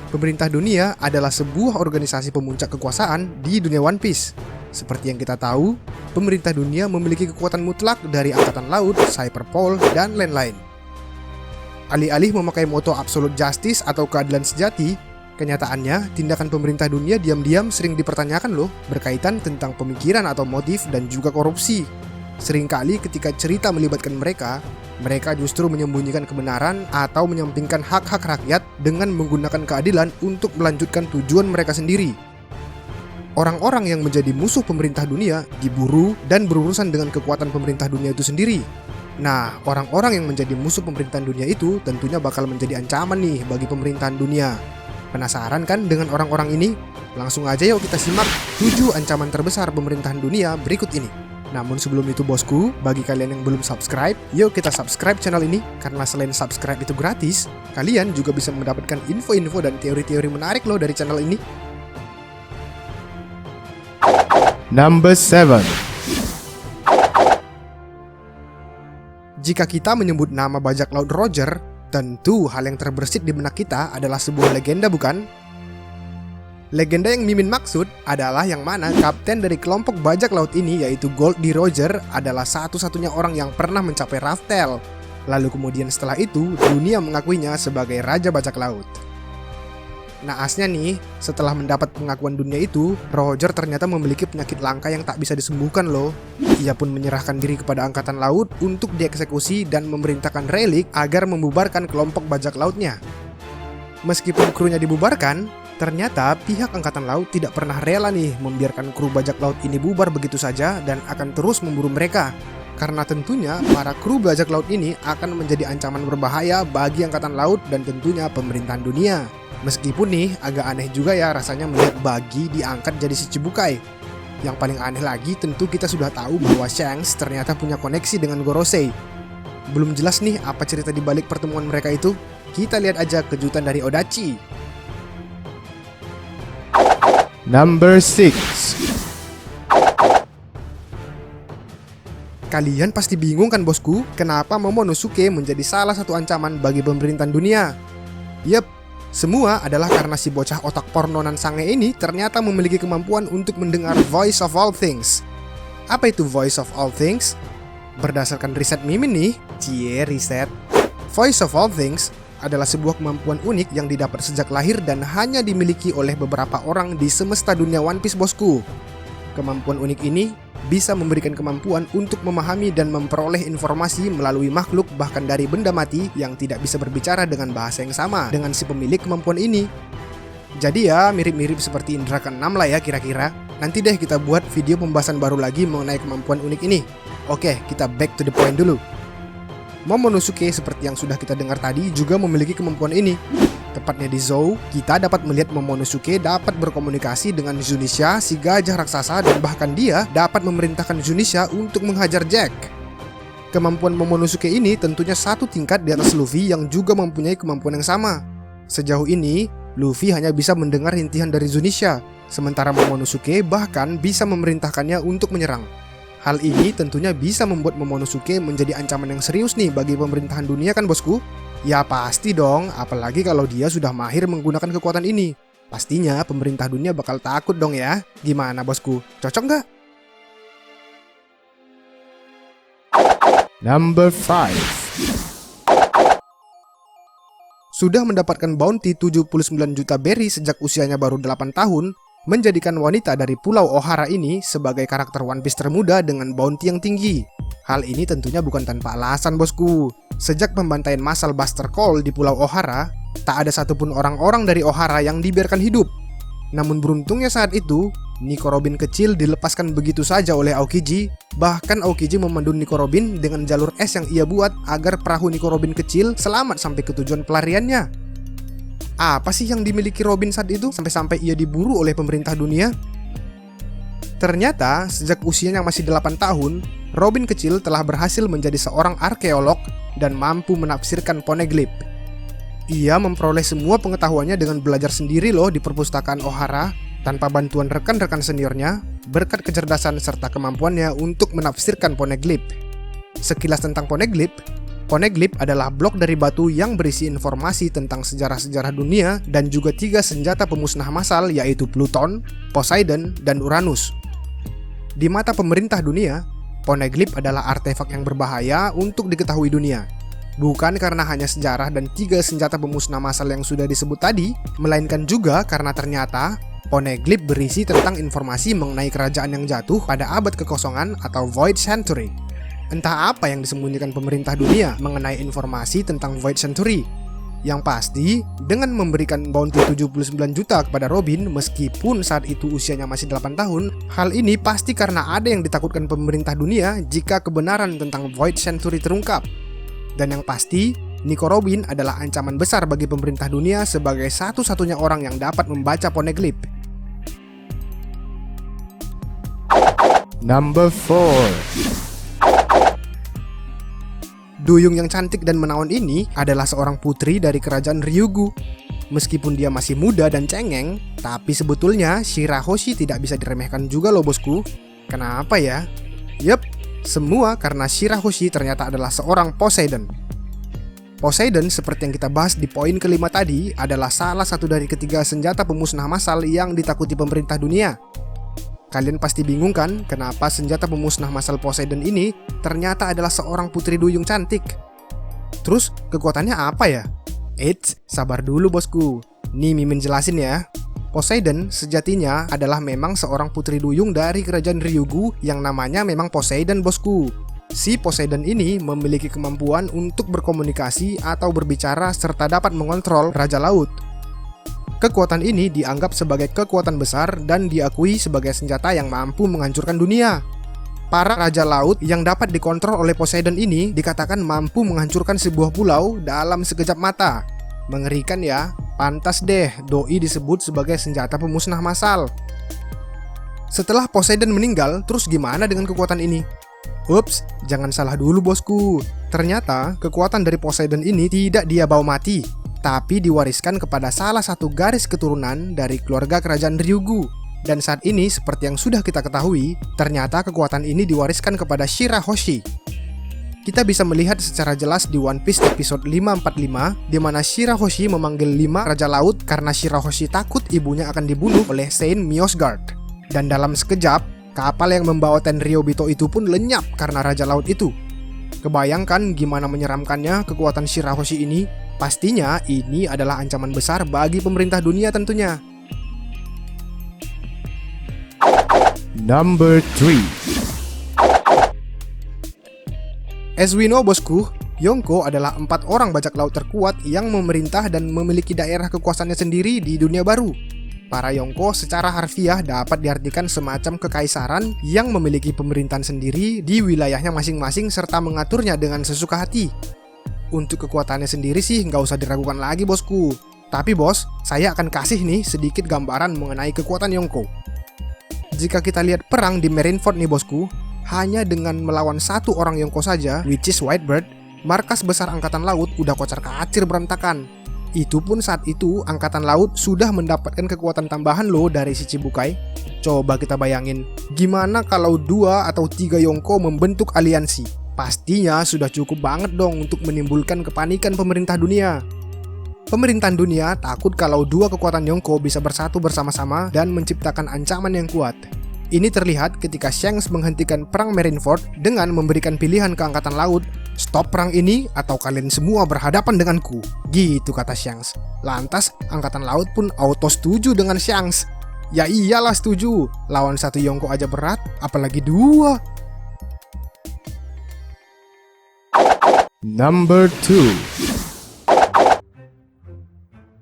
Pemerintah dunia adalah sebuah organisasi pemuncak kekuasaan di dunia One Piece. Seperti yang kita tahu, pemerintah dunia memiliki kekuatan mutlak dari angkatan laut, cyberpol, dan lain-lain. Alih-alih memakai moto absolute justice atau keadilan sejati, kenyataannya tindakan pemerintah dunia diam-diam sering dipertanyakan loh, berkaitan tentang pemikiran atau motif dan juga korupsi. Seringkali ketika cerita melibatkan mereka justru menyembunyikan kebenaran atau menyampingkan hak-hak rakyat dengan menggunakan keadilan untuk melanjutkan tujuan mereka sendiri. Orang-orang yang menjadi musuh pemerintah dunia diburu dan berurusan dengan kekuatan pemerintah dunia itu sendiri. Nah, orang-orang yang menjadi musuh pemerintahan dunia itu tentunya bakal menjadi ancaman nih bagi pemerintahan dunia. Penasaran kan dengan orang-orang ini? Langsung aja yuk kita simak 7 ancaman terbesar pemerintahan dunia berikut ini. Namun sebelum itu bosku, bagi kalian yang belum subscribe, yuk kita subscribe channel ini. Karena selain subscribe itu gratis, kalian juga bisa mendapatkan info-info dan teori-teori menarik loh dari channel ini. Number 7. Jika kita menyebut nama bajak laut Roger, tentu hal yang terbersit di benak kita adalah sebuah legenda, bukan? Legenda yang Mimin maksud adalah yang mana kapten dari kelompok bajak laut ini, yaitu Gold D. Roger, adalah satu-satunya orang yang pernah mencapai Raftel. Lalu kemudian setelah itu, dunia mengakuinya sebagai Raja Bajak Laut. Naasnya nih, setelah mendapat pengakuan dunia itu, Roger ternyata memiliki penyakit langka yang tak bisa disembuhkan loh. Ia pun menyerahkan diri kepada angkatan laut untuk dieksekusi dan memerintahkan Rayleigh agar membubarkan kelompok bajak lautnya. Meskipun krunya dibubarkan, ternyata pihak angkatan laut tidak pernah rela nih membiarkan kru bajak laut ini bubar begitu saja dan akan terus memburu mereka. Karena tentunya para kru bajak laut ini akan menjadi ancaman berbahaya bagi angkatan laut dan tentunya pemerintahan dunia. Meskipun nih agak aneh juga ya rasanya melihat Buggy diangkat jadi si Cibukai. Yang paling aneh lagi tentu kita sudah tahu bahwa Shanks ternyata punya koneksi dengan Gorosei. Belum jelas nih apa cerita di balik pertemuan mereka itu. Kita lihat aja kejutan dari Odachi. Number 6. Kalian pasti bingung kan bosku, kenapa Momonosuke menjadi salah satu ancaman bagi pemerintahan dunia? Yep, semua adalah karena si bocah otak pornonan sange ini ternyata memiliki kemampuan untuk mendengar Voice of All Things. Apa itu Voice of All Things? Berdasarkan riset Mimin nih, riset. Voice of All Things adalah sebuah kemampuan unik yang didapat sejak lahir dan hanya dimiliki oleh beberapa orang di semesta dunia One Piece bosku. Kemampuan unik ini bisa memberikan kemampuan untuk memahami dan memperoleh informasi melalui makhluk bahkan dari benda mati yang tidak bisa berbicara dengan bahasa yang sama dengan si pemilik kemampuan ini. Jadi ya mirip-mirip seperti Indra ke-6 lah ya kira-kira. Nanti deh kita buat video pembahasan baru lagi mengenai kemampuan unik ini. Oke, kita back to the point dulu. Momonosuke seperti yang sudah kita dengar tadi juga memiliki kemampuan ini. Tepatnya di Zou, kita dapat melihat Momonosuke dapat berkomunikasi dengan Zunisha, si gajah raksasa, dan bahkan dia dapat memerintahkan Zunisha untuk menghajar Jack. Kemampuan Momonosuke ini tentunya satu tingkat di atas Luffy yang juga mempunyai kemampuan yang sama. Sejauh ini, Luffy hanya bisa mendengar rintihan dari Zunisha, sementara Momonosuke bahkan bisa memerintahkannya untuk menyerang. Hal ini tentunya bisa membuat Momonosuke menjadi ancaman yang serius nih bagi pemerintahan dunia kan bosku? Ya pasti dong, apalagi kalau dia sudah mahir menggunakan kekuatan ini. Pastinya pemerintah dunia bakal takut dong ya. Gimana bosku? Cocok nggak? Number 5. Sudah mendapatkan bounty 79 juta berry sejak usianya baru 8 tahun, menjadikan wanita dari Pulau Ohara ini sebagai karakter One Piece termuda dengan bounty yang tinggi. Hal ini tentunya bukan tanpa alasan bosku. Sejak pembantaian massal Buster Call di Pulau Ohara, tak ada satupun orang-orang dari Ohara yang dibiarkan hidup. Namun beruntungnya saat itu, Nico Robin kecil dilepaskan begitu saja oleh Aokiji. Bahkan Aokiji memandu Nico Robin dengan jalur es yang ia buat agar perahu Nico Robin kecil selamat sampai ke tujuan pelariannya. Apa sih yang dimiliki Robin saat itu sampai-sampai ia diburu oleh pemerintah dunia? Ternyata sejak usianya yang masih 8 tahun, Robin kecil telah berhasil menjadi seorang arkeolog dan mampu menafsirkan poneglyph. Ia memperoleh semua pengetahuannya dengan belajar sendiri loh di perpustakaan Ohara tanpa bantuan rekan-rekan seniornya berkat kecerdasan serta kemampuannya untuk menafsirkan poneglyph. Sekilas tentang poneglyph, Poneglyph adalah blok dari batu yang berisi informasi tentang sejarah-sejarah dunia dan juga 3 senjata pemusnah massal yaitu Pluton, Poseidon, dan Uranus. Di mata pemerintah dunia, Poneglyph adalah artefak yang berbahaya untuk diketahui dunia. Bukan karena hanya sejarah dan 3 senjata pemusnah massal yang sudah disebut tadi, melainkan juga karena ternyata Poneglyph berisi tentang informasi mengenai kerajaan yang jatuh pada abad kekosongan atau Void Century. Entah apa yang disembunyikan pemerintah dunia mengenai informasi tentang Void Century. Yang pasti, dengan memberikan bounty 79 juta kepada Robin meskipun saat itu usianya masih 8 tahun, hal ini pasti karena ada yang ditakutkan pemerintah dunia jika kebenaran tentang Void Century terungkap. Dan yang pasti, Nico Robin adalah ancaman besar bagi pemerintah dunia sebagai satu-satunya orang yang dapat membaca Poneglyph. Number 4. Duyung yang cantik dan menawan ini adalah seorang putri dari kerajaan Ryugu. Meskipun dia masih muda dan cengeng, tapi sebetulnya Shirahoshi tidak bisa diremehkan juga loh bosku. Kenapa ya? Yep, semua karena Shirahoshi ternyata adalah seorang Poseidon. Poseidon, seperti yang kita bahas di poin kelima tadi, adalah salah satu dari ketiga senjata pemusnah massal yang ditakuti pemerintah dunia. Kalian pasti bingung kan kenapa senjata pemusnah massal Poseidon ini ternyata adalah seorang putri duyung cantik. Terus kekuatannya apa ya? Eits, sabar dulu bosku. Nih Mimin jelasin ya. Poseidon sejatinya adalah memang seorang putri duyung dari kerajaan Ryugu yang namanya memang Poseidon bosku. Si Poseidon ini memiliki kemampuan untuk berkomunikasi atau berbicara serta dapat mengontrol Raja Laut. Kekuatan ini dianggap sebagai kekuatan besar dan diakui sebagai senjata yang mampu menghancurkan dunia. Para Raja Laut yang dapat dikontrol oleh Poseidon ini dikatakan mampu menghancurkan sebuah pulau dalam sekejap mata. Mengerikan ya, pantas deh doi disebut sebagai senjata pemusnah massal. Setelah Poseidon meninggal, terus gimana dengan kekuatan ini? Ups, jangan salah dulu bosku. Ternyata kekuatan dari Poseidon ini tidak dia bawa mati, tapi diwariskan kepada salah satu garis keturunan dari keluarga kerajaan Ryugu. Dan saat ini, seperti yang sudah kita ketahui, ternyata kekuatan ini diwariskan kepada Shirahoshi. Kita bisa melihat secara jelas di One Piece episode 545, di mana Shirahoshi memanggil 5 Raja Laut karena Shirahoshi takut ibunya akan dibunuh oleh Saint Miosgard. Dan dalam sekejap, kapal yang membawa Tenryobito itu pun lenyap karena Raja Laut itu. Kebayangkan gimana menyeramkannya kekuatan Shirahoshi ini? Pastinya ini adalah ancaman besar bagi pemerintah dunia tentunya. Number 3. As we know bosku, Yonko adalah 4 orang bajak laut terkuat yang memerintah dan memiliki daerah kekuasaannya sendiri di dunia baru. Para Yonko secara harfiah dapat diartikan semacam kekaisaran yang memiliki pemerintahan sendiri di wilayahnya masing-masing serta mengaturnya dengan sesuka hati. Untuk kekuatannya sendiri sih nggak usah diragukan lagi bosku. Tapi bos, saya akan kasih nih sedikit gambaran mengenai kekuatan Yonko. Jika kita lihat perang di Marineford nih bosku, hanya dengan melawan 1 orang Yonko saja, which is Whitebird, markas besar angkatan laut udah kocar-kacir berantakan. Itu pun saat itu angkatan laut sudah mendapatkan kekuatan tambahan loh dari si Chibukai. Coba kita bayangin, gimana kalau 2 atau 3 Yonko membentuk aliansi? Pastinya sudah cukup banget dong untuk menimbulkan kepanikan pemerintah dunia. Pemerintahan dunia takut kalau 2 kekuatan Yonko bisa bersatu bersama-sama dan menciptakan ancaman yang kuat. Ini terlihat ketika Shanks menghentikan perang Marineford dengan memberikan pilihan ke angkatan laut, stop perang ini atau kalian semua berhadapan denganku. Gitu kata Shanks. Lantas angkatan laut pun auto setuju dengan Shanks. Ya iyalah setuju, lawan 1 Yonko aja berat, apalagi 2. Number 2.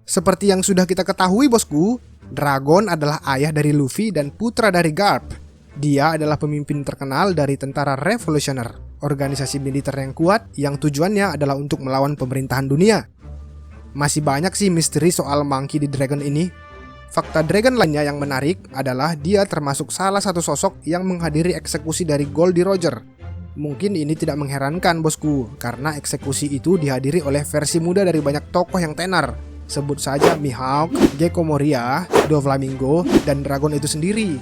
Seperti yang sudah kita ketahui bosku, Dragon adalah ayah dari Luffy dan putra dari Garp. Dia adalah pemimpin terkenal dari tentara Revolutioner, organisasi militer yang kuat yang tujuannya adalah untuk melawan pemerintahan dunia. Masih banyak sih misteri soal Monkey D. Dragon ini. Fakta Dragon lainnya yang menarik adalah dia termasuk salah satu sosok yang menghadiri eksekusi dari Goldie Roger. Mungkin ini tidak mengherankan bosku, karena eksekusi itu dihadiri oleh versi muda dari banyak tokoh yang tenar. Sebut saja Mihawk, Gecko Moria, Doflamingo, dan Dragon itu sendiri.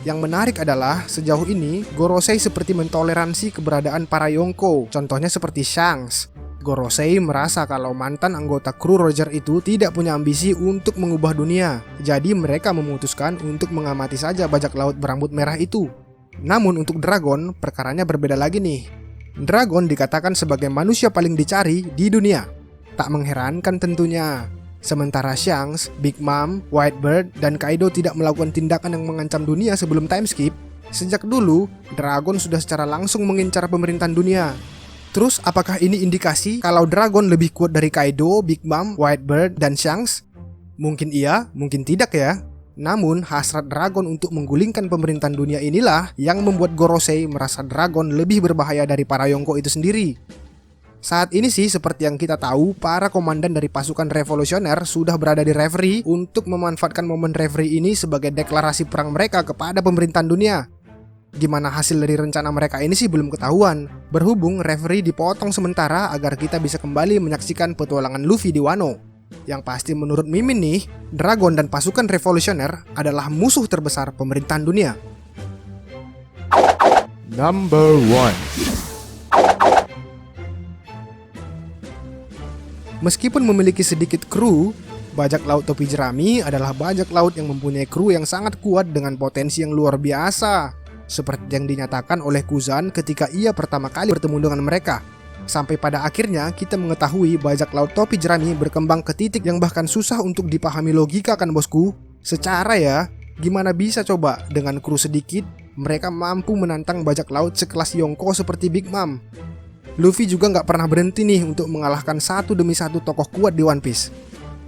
Yang menarik adalah sejauh ini Gorosei seperti mentoleransi keberadaan para Yonko. Contohnya seperti Shanks. Gorosei merasa kalau mantan anggota kru Roger itu tidak punya ambisi untuk mengubah dunia. Jadi mereka memutuskan untuk mengamati saja bajak laut berambut merah itu. Namun untuk Dragon, perkaranya berbeda lagi nih. Dragon dikatakan sebagai manusia paling dicari di dunia. Tak mengherankan tentunya. Sementara Shanks, Big Mom, Whitebird, dan Kaido tidak melakukan tindakan yang mengancam dunia sebelum time skip, sejak dulu, Dragon sudah secara langsung mengincar pemerintahan dunia. Terus apakah ini indikasi kalau Dragon lebih kuat dari Kaido, Big Mom, Whitebird, dan Shanks? Mungkin iya, mungkin tidak ya. Namun hasrat Dragon untuk menggulingkan pemerintahan dunia inilah yang membuat Gorosei merasa Dragon lebih berbahaya dari para Yonko itu sendiri. Saat ini sih seperti yang kita tahu, para komandan dari pasukan revolusioner sudah berada di Reverie untuk memanfaatkan momen Reverie ini sebagai deklarasi perang mereka kepada pemerintahan dunia. Gimana hasil dari rencana mereka ini sih belum ketahuan. Berhubung Reverie dipotong sementara agar kita bisa kembali menyaksikan petualangan Luffy di Wano. Yang pasti menurut Mimin nih, Dragon dan pasukan revolusioner adalah musuh terbesar pemerintahan dunia. Number 1. Meskipun memiliki sedikit kru, bajak laut topi jerami adalah bajak laut yang mempunyai kru yang sangat kuat dengan potensi yang luar biasa. Seperti yang dinyatakan oleh Kuzan ketika ia pertama kali bertemu dengan mereka. Sampai pada akhirnya kita mengetahui bajak laut topi jerami berkembang ke titik yang bahkan susah untuk dipahami logika kan bosku. Secara ya, gimana bisa coba dengan kru sedikit mereka mampu menantang bajak laut sekelas Yonko seperti Big Mom. Luffy juga nggak pernah berhenti nih untuk mengalahkan satu demi satu tokoh kuat di One Piece.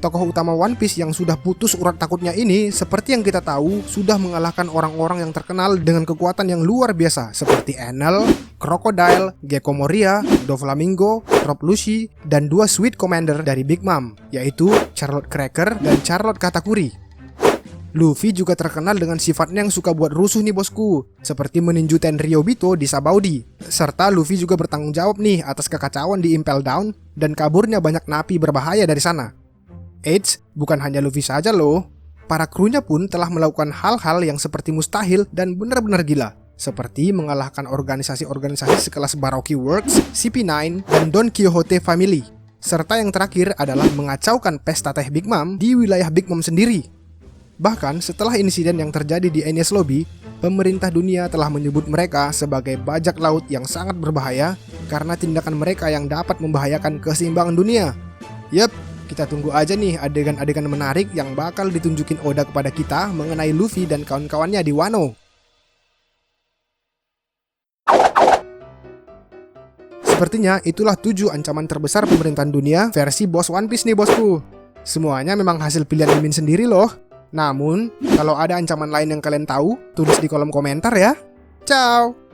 Tokoh utama One Piece yang sudah putus urat takutnya ini, seperti yang kita tahu, sudah mengalahkan orang-orang yang terkenal dengan kekuatan yang luar biasa seperti Enel, Crocodile, Gecko Moria, Doflamingo, Rob Lucci, dan dua Sweet Commander dari Big Mom, yaitu Charlotte Cracker dan Charlotte Katakuri. Luffy juga terkenal dengan sifatnya yang suka buat rusuh nih bosku, seperti meninju Tenryubito di Sabaudi. Serta Luffy juga bertanggung jawab nih atas kekacauan di Impel Down dan kaburnya banyak napi berbahaya dari sana. Eits, bukan hanya Luffy saja loh. Para krunya pun telah melakukan hal-hal yang seperti mustahil dan benar-benar gila. Seperti mengalahkan organisasi-organisasi sekelas Baroque Works, CP9, dan Don Quixote Family. Serta yang terakhir adalah mengacaukan pesta teh Big Mom di wilayah Big Mom sendiri. Bahkan setelah insiden yang terjadi di Enies Lobby, pemerintah dunia telah menyebut mereka sebagai bajak laut yang sangat berbahaya karena tindakan mereka yang dapat membahayakan keseimbangan dunia. Yep, kita tunggu aja nih adegan-adegan menarik yang bakal ditunjukin Oda kepada kita mengenai Luffy dan kawan-kawannya di Wano. Sepertinya itulah 7 ancaman terbesar pemerintahan dunia versi bos One Piece nih bosku. Semuanya memang hasil pilihan Mimin sendiri loh. Namun, kalau ada ancaman lain yang kalian tahu, tulis di kolom komentar ya. Ciao!